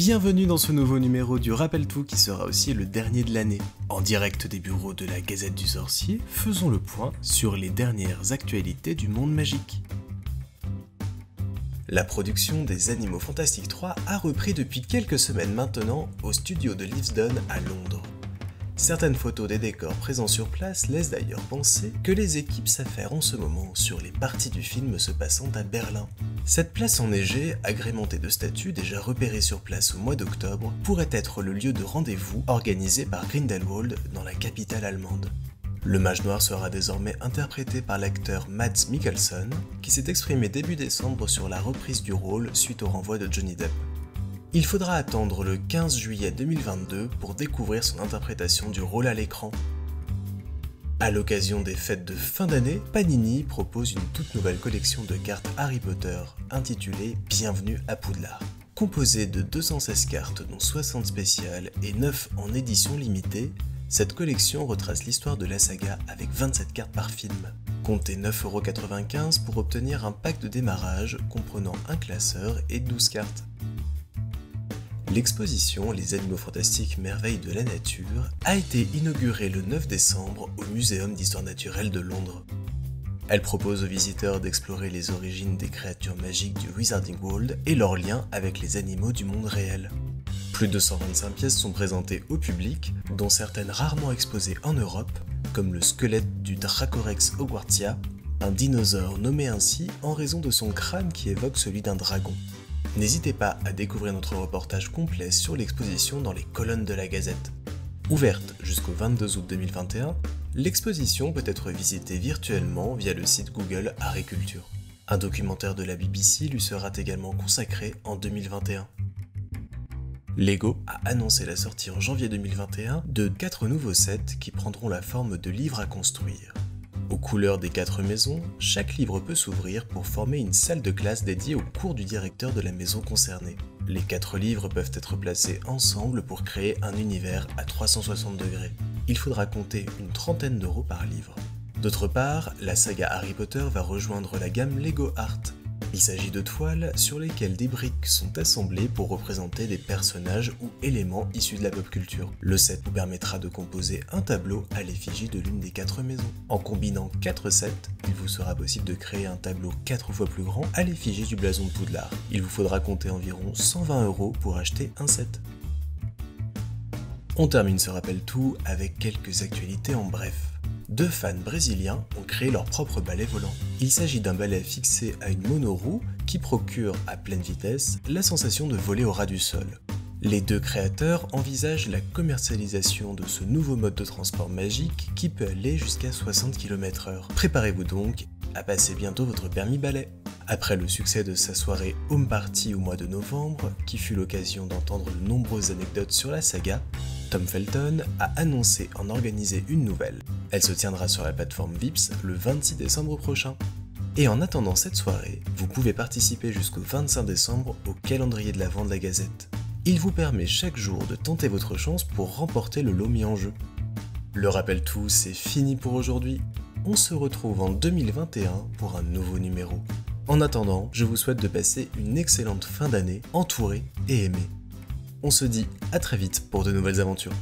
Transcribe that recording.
Bienvenue dans ce nouveau numéro du Rappel Tout qui sera aussi le dernier de l'année. En direct des bureaux de la Gazette du Sorcier, faisons le point sur les dernières actualités du monde magique. La production des Animaux Fantastiques 3 a repris depuis quelques semaines maintenant au studio de Leavesden à Londres. Certaines photos des décors présents sur place laissent d'ailleurs penser que les équipes s'affairent en ce moment sur les parties du film se passant à Berlin. Cette place enneigée, agrémentée de statues déjà repérées sur place au mois d'octobre, pourrait être le lieu de rendez-vous organisé par Grindelwald dans la capitale allemande. Le Mage Noir sera désormais interprété par l'acteur Mads Mikkelsen, qui s'est exprimé début décembre sur la reprise du rôle suite au renvoi de Johnny Depp. Il faudra attendre le 15 juillet 2022 pour découvrir son interprétation du rôle à l'écran. À l'occasion des fêtes de fin d'année, Panini propose une toute nouvelle collection de cartes Harry Potter intitulée Bienvenue à Poudlard. Composée de 216 cartes dont 60 spéciales et 9 en édition limitée, cette collection retrace l'histoire de la saga avec 27 cartes par film. Comptez 9,95€ pour obtenir un pack de démarrage comprenant un classeur et 12 cartes. L'exposition Les Animaux Fantastiques Merveilles de la Nature a été inaugurée le 9 décembre au Muséum d'Histoire Naturelle de Londres. Elle propose aux visiteurs d'explorer les origines des créatures magiques du Wizarding World et leurs liens avec les animaux du monde réel. Plus de 125 pièces sont présentées au public, dont certaines rarement exposées en Europe, comme le squelette du Dracorex hogwartsia, un dinosaure nommé ainsi en raison de son crâne qui évoque celui d'un dragon. N'hésitez pas à découvrir notre reportage complet sur l'exposition dans les colonnes de la Gazette. Ouverte jusqu'au 22 août 2021, l'exposition peut être visitée virtuellement via le site Google Agriculture. Un documentaire de la BBC lui sera également consacré en 2021. Lego a annoncé la sortie en janvier 2021 de 4 nouveaux sets qui prendront la forme de livres à construire. Aux couleurs des 4 maisons, chaque livre peut s'ouvrir pour former une salle de classe dédiée au cours du directeur de la maison concernée. Les 4 livres peuvent être placés ensemble pour créer un univers à 360 degrés. Il faudra compter une trentaine d'euros par livre. D'autre part, la saga Harry Potter va rejoindre la gamme Lego Art. Il s'agit de toiles sur lesquelles des briques sont assemblées pour représenter des personnages ou éléments issus de la pop culture. Le set vous permettra de composer un tableau à l'effigie de l'une des 4 maisons. En combinant 4 sets, il vous sera possible de créer un tableau 4 fois plus grand à l'effigie du blason de Poudlard. Il vous faudra compter environ 120€ pour acheter un set. On termine ce rappel tout avec quelques actualités en bref. 2 fans brésiliens ont créé leur propre balai volant. Il s'agit d'un balai fixé à une monoroue qui procure à pleine vitesse la sensation de voler au ras du sol. Les 2 créateurs envisagent la commercialisation de ce nouveau mode de transport magique qui peut aller jusqu'à 60 km/h. Préparez-vous donc à passer bientôt votre permis balai. Après le succès de sa soirée Home Party au mois de novembre, qui fut l'occasion d'entendre de nombreuses anecdotes sur la saga, Tom Felton a annoncé en organiser une nouvelle. Elle se tiendra sur la plateforme Vips le 26 décembre prochain. Et en attendant cette soirée, vous pouvez participer jusqu'au 25 décembre au calendrier de l'Avent de la Gazette. Il vous permet chaque jour de tenter votre chance pour remporter le lot mis en jeu. Le rappel tout, c'est fini pour aujourd'hui. On se retrouve en 2021 pour un nouveau numéro. En attendant, je vous souhaite de passer une excellente fin d'année, entourée et aimée. On se dit à très vite pour de nouvelles aventures.